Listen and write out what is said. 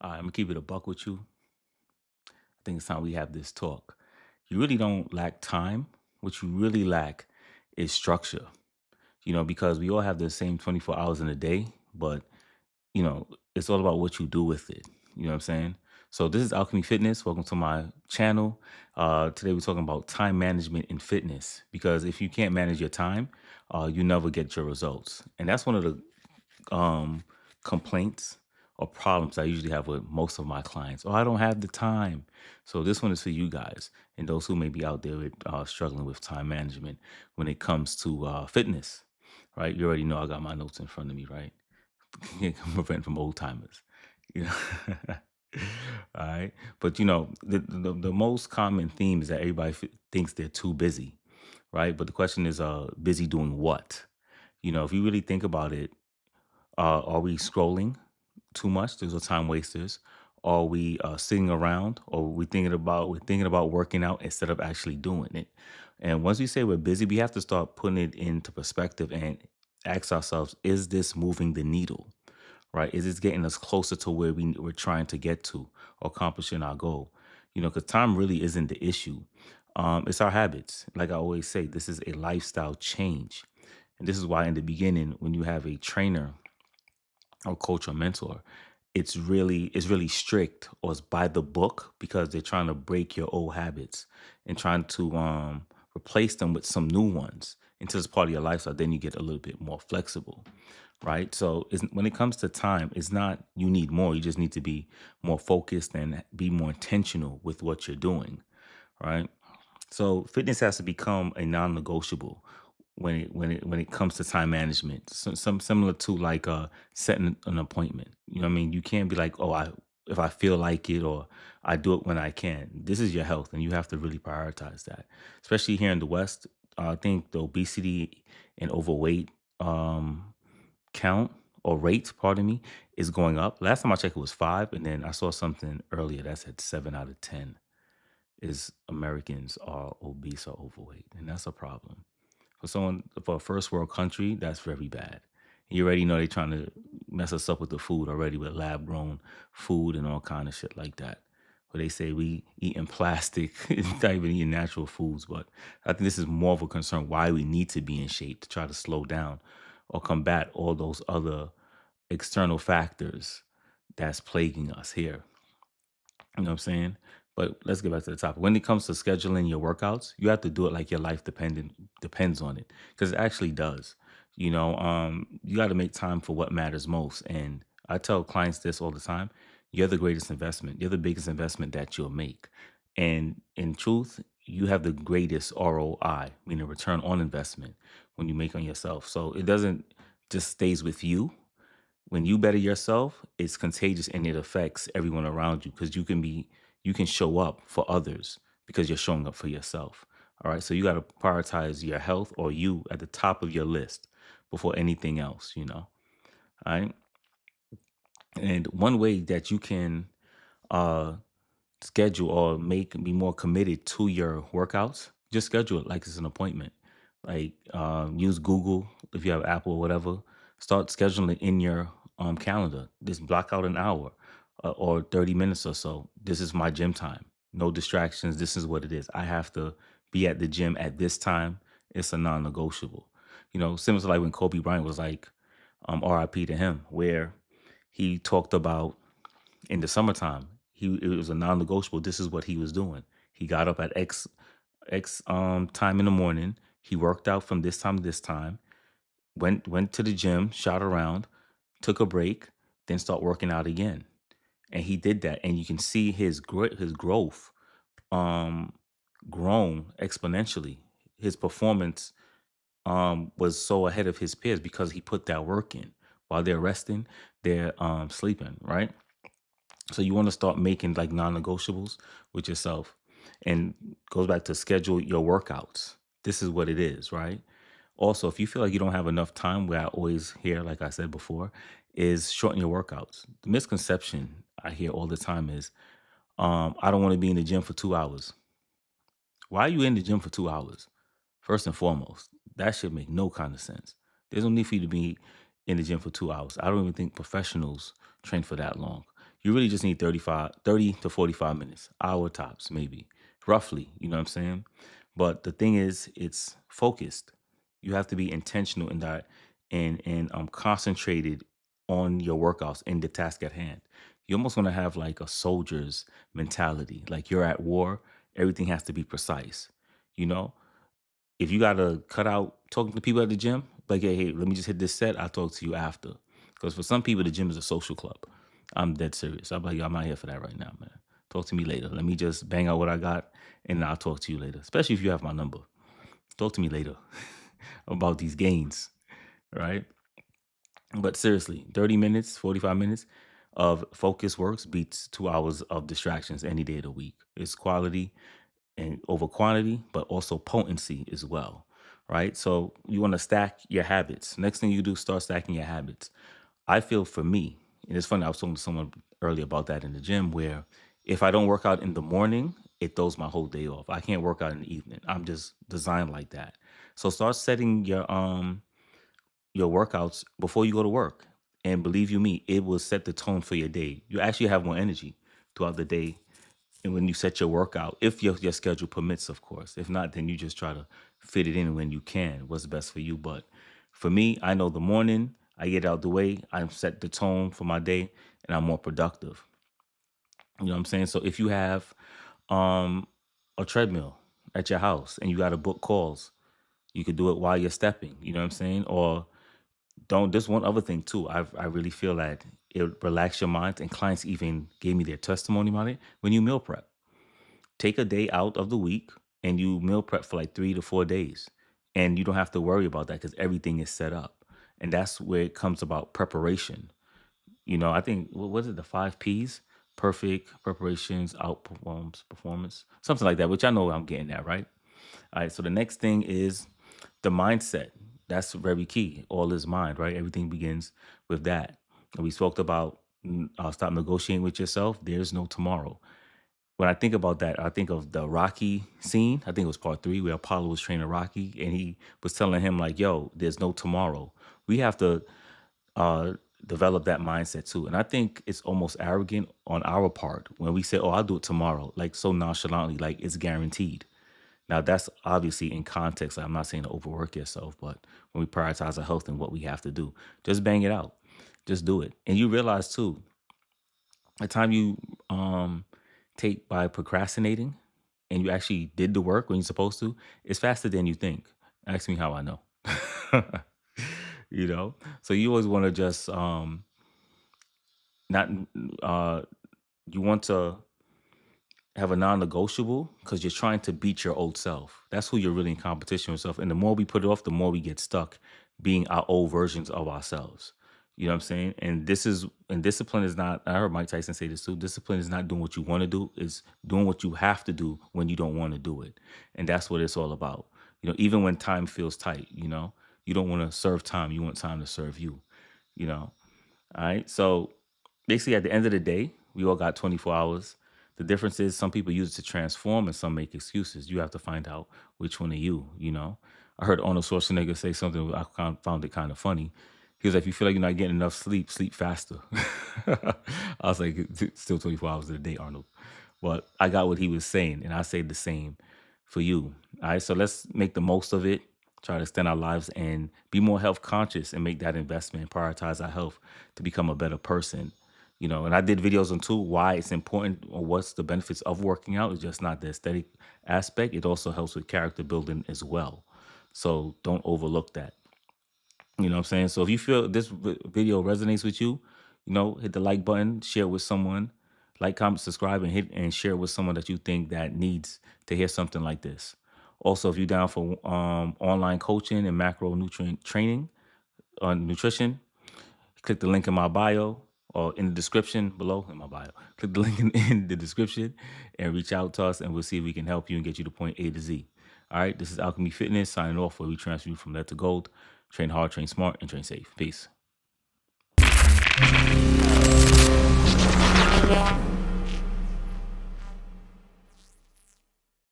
I'm gonna keep it a buck with you. I think it's time we have this talk. You really don't lack time. What you really lack is structure. Because we all have the same 24 hours in a day, but it's all about what you do with it. You know what I'm saying? So this is Alchemy Fitness. Welcome to my channel. Today we're talking about time management in fitness because if you can't manage your time, you never get your results. And that's one of the um, complaints or problems I usually have with most of my clients. Oh, I don't have the time. So this one is for you guys and those who may be out there with, struggling with time management when it comes to fitness, right? You already know I got my notes in front of me, right? Can't prevent from old timers. You know? All right. But the most common theme is that everybody thinks they're too busy, right? But the question is, busy doing what? If you really think about it, are we scrolling too much? Those are time wasters. Are we sitting around, or we're thinking about working out instead of actually doing it? And once we say we're busy, we have to start putting it into perspective and ask ourselves: Is this moving the needle? Right? Is this getting us closer to where we're trying to get to or accomplishing our goal? Because time really isn't the issue. It's our habits. Like I always say, this is a lifestyle change. And this is why in the beginning, when you have a trainer or coach or mentor, it's really strict or it's by the book because they're trying to break your old habits and trying to replace them with some new ones until it's part of your lifestyle. Then you get a little bit more flexible, right? So when it comes to time, it's not you need more. You just need to be more focused and be more intentional with what you're doing, right? So fitness has to become a non-negotiable when it comes to time management. Some similar to like setting an appointment. You know what I mean? You can't be like, oh, I if I feel like it or I do it when I can. This is your health, and you have to really prioritize that. Especially here in the West, I think the obesity and overweight count or rate, pardon me, is going up. Last time I checked, it was 5, and then I saw something earlier that said 7 out of 10 is Americans are obese or overweight, and that's a problem. For a first world country, that's very bad. You already know they're trying to mess us up with the food already with lab grown food and all kind of shit like that. Where they say we eating plastic, not even eating natural foods. But I think this is more of a concern why we need to be in shape to try to slow down or combat all those other external factors that's plaguing us here. You know what I'm saying? But let's get back to the topic. When it comes to scheduling your workouts, you have to do it like your life depends on it, because it actually does. You got to make time for what matters most. And I tell clients this all the time: you're the greatest investment. You're the biggest investment that you'll make. And in truth, you have the greatest ROI, meaning return on investment, when you make on yourself. So it doesn't just stays with you. When you better yourself, it's contagious and it affects everyone around you because you can show up for others because you're showing up for yourself. All right. So you got to prioritize your health or you at the top of your list before anything else. All right. And one way that you can uh schedule or be more committed to your workouts, just schedule it like it's an appointment. Like use Google if you have Apple or whatever. Start scheduling it in your calendar. Just block out an hour or 30 minutes or so. This is my gym time. No distractions. This is what it is. I have to be at the gym at this time. It's a non-negotiable. Similar to like when Kobe Bryant was like, RIP to him, where he talked about in the summertime, it was a non-negotiable. This is what he was doing. He got up at X time in the morning. He worked out from this time to this time. Went to the gym, shot around, took a break, then start working out again. And he did that, and you can see his growth um grown exponentially. His performance was so ahead of his peers because he put that work in. While they're resting, they're sleeping, right? So you want to start making like non-negotiables with yourself, and goes back to schedule your workouts. This is what it is, right? Also, if you feel like you don't have enough time, where I always hear, like I said before, is shorten your workouts. The misconception I hear all the time is, I don't want to be in the gym for 2 hours. Why are you in the gym for 2 hours? First and foremost, that should make no kind of sense. There's no need for you to be in the gym for 2 hours. I don't even think professionals train for that long. You really just need 30 to 45 minutes, hour tops, maybe, roughly. You know what I'm saying? But the thing is, it's focused. You have to be intentional in that and concentrated on your workouts and the task at hand. You almost want to have like a soldier's mentality. Like you're at war, everything has to be precise. You know, if you gotta cut out talking to people at the gym, like, hey, let me just hit this set. I'll talk to you after. Because for some people, the gym is a social club. I'm dead serious. I'm like, yo, I'm not here for that right now, man. Talk to me later. Let me just bang out what I got, and I'll talk to you later. Especially if you have my number. Talk to me later about these gains, right? But seriously, 30 minutes, 45 minutes of focus works beats 2 hours of distractions any day of the week. It's quality and over quantity, but also potency as well, right? So you want to stack your habits. Next thing you do, start stacking your habits. I feel for me, and it's funny, I was talking to someone earlier about that in the gym where if I don't work out in the morning, it throws my whole day off. I can't work out in the evening. I'm just designed like that. So start setting your workouts before you go to work. And believe you me, it will set the tone for your day. You actually have more energy throughout the day and when you set your workout, if your schedule permits, of course. If not, then you just try to fit it in when you can, what's best for you. But for me, I know the morning, I get out the way, I set the tone for my day, and I'm more productive. You know what I'm saying? So if you have um, a treadmill at your house and you got to book calls, you could do it while you're stepping. You know what I'm saying? Or don't. There's one other thing too. I really feel that it relax your mind, and clients even gave me their testimony about it. When you meal prep, take a day out of the week and you meal prep for like 3 to 4 days, and you don't have to worry about that because everything is set up. And that's where it comes about preparation. I think what was it, the 5 P's? Perfect preparations outperforms performance, something like that, which I know I'm getting at, right? All right, so the next thing is the mindset. That's very key. All is mind, right? Everything begins with that. And we spoke about stop negotiating with yourself. There's no tomorrow. When I think about that, I think of the Rocky scene. I think it was part 3 where Apollo was training Rocky and he was telling him, like, yo, there's no tomorrow. We have to uh, develop that mindset too. And I think it's almost arrogant on our part when we say, oh, I'll do it tomorrow, like so nonchalantly, like it's guaranteed. Now, that's obviously in context. I'm not saying to overwork yourself, but when we prioritize our health and what we have to do, just bang it out. Just do it. And you realize too, the time you take by procrastinating and you actually did the work when you're supposed to, it's faster than you think. Ask me how I know. So you always want to just not you want to have a non-negotiable because you're trying to beat your old self. That's who you're really in competition with yourself. And the more we put it off, the more we get stuck being our old versions of ourselves. You know what I'm saying? And discipline is not, I heard Mike Tyson say this too. Discipline is not doing what you want to do, it's doing what you have to do when you don't want to do it. And that's what it's all about. Even when time feels tight, you don't want to serve time. You want time to serve you, you know? All right. So basically, at the end of the day, we all got 24 hours. The difference is some people use it to transform and some make excuses. You have to find out which one are you. I heard Arnold Schwarzenegger say something I found it kind of funny. He was like, if you feel like you're not getting enough sleep, sleep faster. I was like, "It's still 24 hours in a day, Arnold." But I got what he was saying, and I say the same for you. All right, so let's make the most of it, try to extend our lives and be more health conscious and make that investment, prioritize our health to become a better person. And I did videos on too why it's important or what's the benefits of working out. It's just not the aesthetic aspect. It also helps with character building as well. So don't overlook that. You know what I'm saying? So if you feel this video resonates with you, hit the like button, share it with someone, like, comment, subscribe, and hit and share it with someone that you think that needs to hear something like this. Also, if you're down for online coaching and macronutrient training on nutrition, click the link in my bio or in the description below in my bio. Click the link in the description and reach out to us, and we'll see if we can help you and get you to point A to Z. All right, this is Alchemy Fitness signing off, where we transfer you from lead to gold. Train hard, train smart, and train safe. Peace.